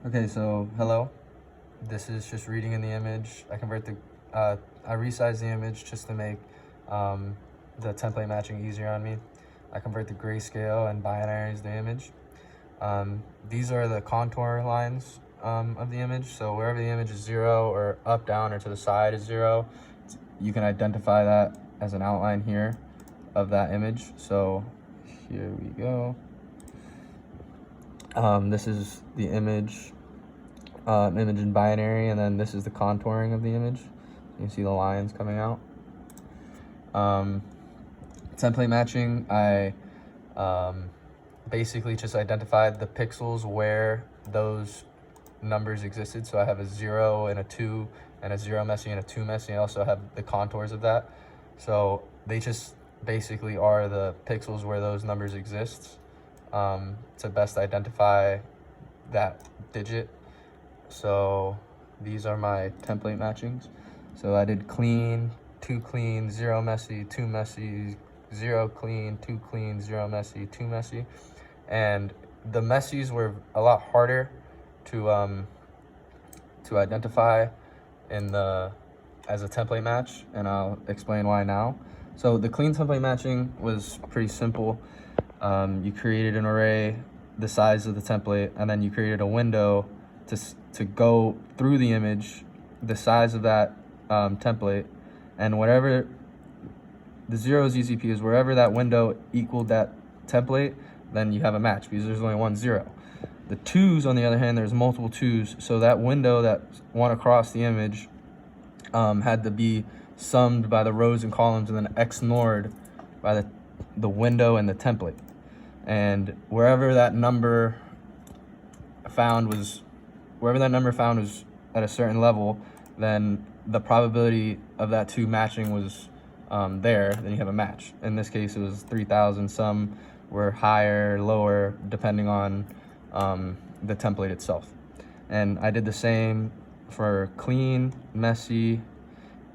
Okay, so hello. This is just reading in the image. I resize the image just to make the template matching easier on me. I convert the grayscale and binaries the image. These are the contour lines of the image. So wherever the image is 0 or up, down, or to the side is 0, you can identify that as an outline here of that image. So here we go. This is the image in binary, and then this is the contouring of the image. You can see the lines coming out. Template matching, I basically just identified the pixels where those numbers existed. So I have a 0 and a 2 and a 0 messy and a 2 messy. I also have the contours of that. So they just basically are the pixels where those numbers exist to best identify that digit. So these are my template matchings. So I did clean, 2 clean, 0 messy, 2 messy, 0 clean, 2 clean, 0 messy, 2 messy. And the messies were a lot harder to identify as a template match, and I'll explain why now. So the clean template matching was pretty simple. You created an array the size of the template, and then you created a window to go through the image the size of that template, and whatever the 0 is easy because wherever that window equaled that template, then you have a match because there's only one 0. The 2s, on the other hand, there's multiple 2s, so that window that went across the image had to be summed by the rows and columns and then XNORed by the window and the template. And wherever that number found was at a certain level, then the probability of that 2 matching was there, then you have a match. In this case, it was 3,000. Some were higher, lower, depending on the template itself. And I did the same for clean, messy,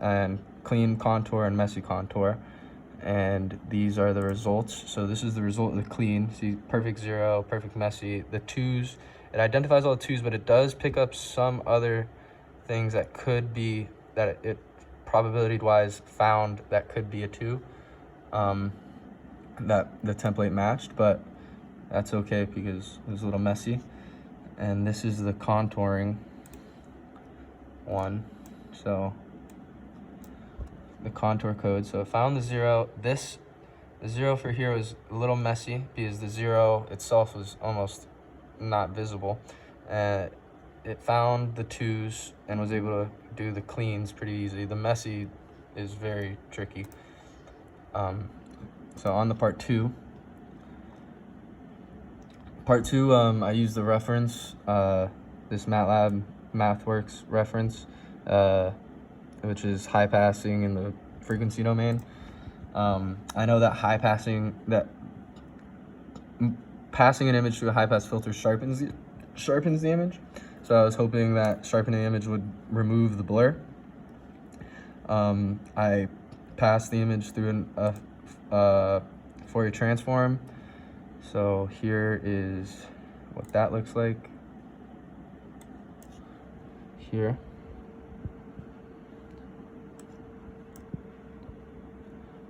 and clean contour and messy contour. And these are the results. So this is the result of the clean. See, perfect 0, perfect messy. The 2s, it identifies all the 2s, but it does pick up some other things that could be, that it probability-wise found that could be a 2 that the template matched, but that's okay because it was a little messy. And this is the contouring one. So the contour code. So I found the 0. The 0 for here was a little messy because the 0 itself was almost not visible. It found the 2s and was able to do the cleans pretty easily. The messy is very tricky. So on the part 2, I used the reference, this MATLAB MathWorks reference, which is high passing in the frequency domain. I know that passing an image through a high pass filter sharpens the image. So I was hoping that sharpening the image would remove the blur. I passed the image through a Fourier transform. So here is what that looks like here.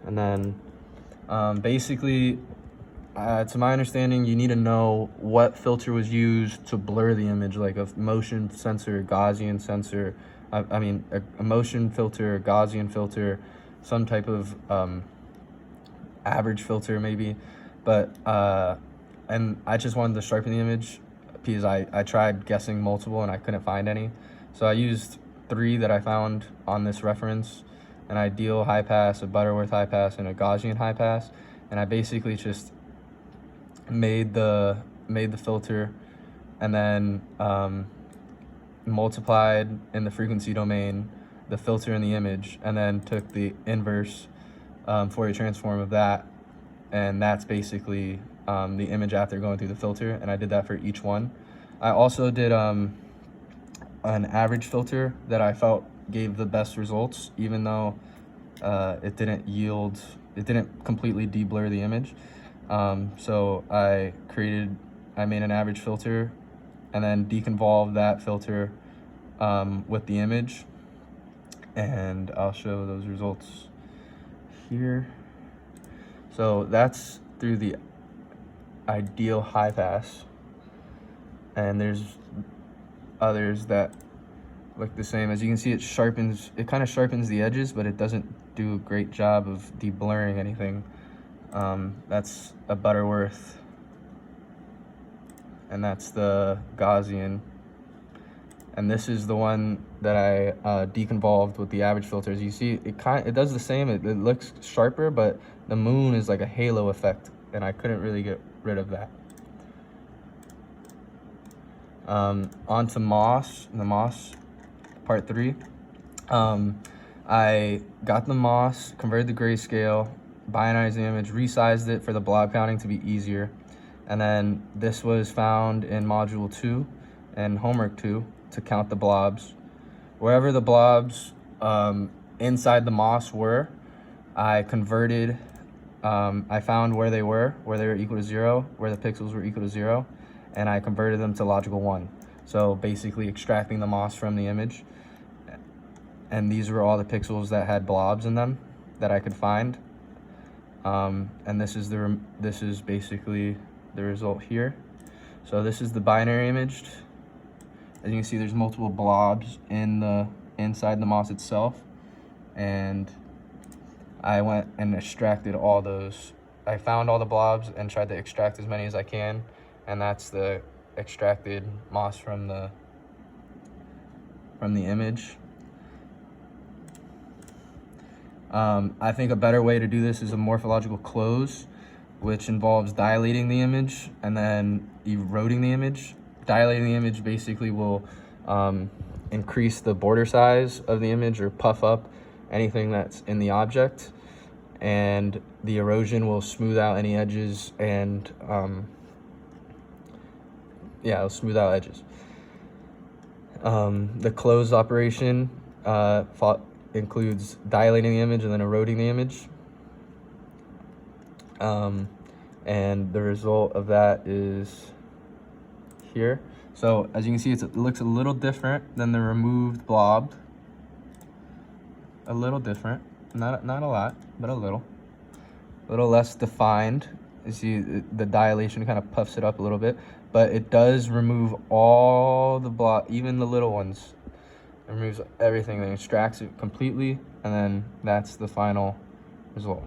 And then basically, to my understanding, you need to know what filter was used to blur the image, like a motion sensor, Gaussian sensor, a motion filter, Gaussian filter, some type of average filter maybe. But and I just wanted to sharpen the image because I tried guessing multiple and I couldn't find any. So I used 3 that I found on this reference: an ideal high pass, a Butterworth high pass, and a Gaussian high pass. And I basically just made the filter and then multiplied in the frequency domain the filter in the image, and then took the inverse Fourier transform of that, and that's basically the image after going through the filter. And I did that for each one. I also did an average filter that I felt gave the best results, even though it didn't completely de-blur the image. So I made an average filter, and then deconvolve that filter with the image, and I'll show those results here. So that's through the Ideal High Pass, and there's others that look the same. As you can see, it kind of sharpens the edges, but it doesn't do a great job of de-blurring anything. That's a Butterworth, and that's the Gaussian, and this is the one that I deconvolved with the average filter. As you see, it does the same. It looks sharper, but the moon is like a halo effect, and I couldn't really get rid of that. Onto Moss, the Moss part 3. I got the Moss, converted the grayscale, bionized the image, resized it for the blob counting to be easier, and then this was found in module 2 and homework 2 to count the blobs. Wherever the blobs inside the Moss were, I converted, I found where they were equal to 0, where the pixels were equal to 0, and I converted them to logical 1. So basically extracting the Moss from the image. And these were all the pixels that had blobs in them that I could find. And this is basically the result here. So this is the binary image. As you can see, there's multiple blobs inside the Moss itself, and I went and extracted all those. I found all the blobs and tried to extract as many as I can, and that's the extracted Moss from the image. I think a better way to do this is a morphological close, which involves dilating the image and then eroding the image. Dilating the image basically will increase the border size of the image or puff up anything that's in the object, and the erosion will smooth out any edges and it'll smooth out edges. The close operation includes dilating the image and then eroding the image. And the result of that is here. So as you can see, it looks a little different than the removed blob. A little different, not a lot, but a little less defined. You see the dilation kind of puffs it up a little bit, but it does remove all the blob, even the little ones. It removes everything, then extracts it completely, and then that's the final result.